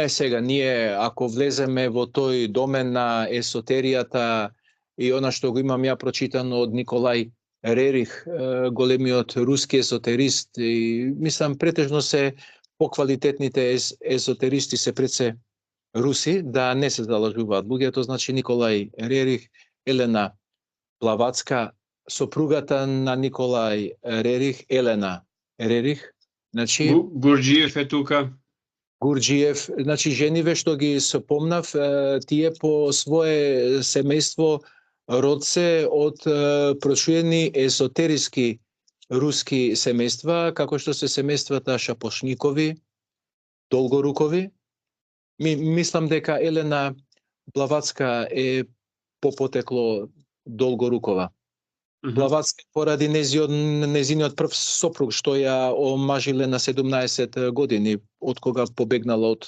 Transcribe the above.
Сега, ние, ако влеземе во тој домен на есотеријата и она што го имам ја прочитано од Николај Рерих, големиот руски есотерист, и мислам претежно се поквалитетните есотеристи се пред се руси, да не се залажуваат луѓето, значи Николај Рерих, Елена Блаватска, сопругата на Николај Рерих, Елена Рерих, значи Гурџиев е тука. Гурџиев, значи жениве што ги спомнав, тие по свое семејство родце од прочуени есотериски руски семејства, како што се семејствата Шапошникови, Долгорукови. Мислам дека Елена Блаватска е по потекло Долгорукова. Блаватска поради незиниот прв сопруг што ја омажиле на 17 години, од кога побегнала од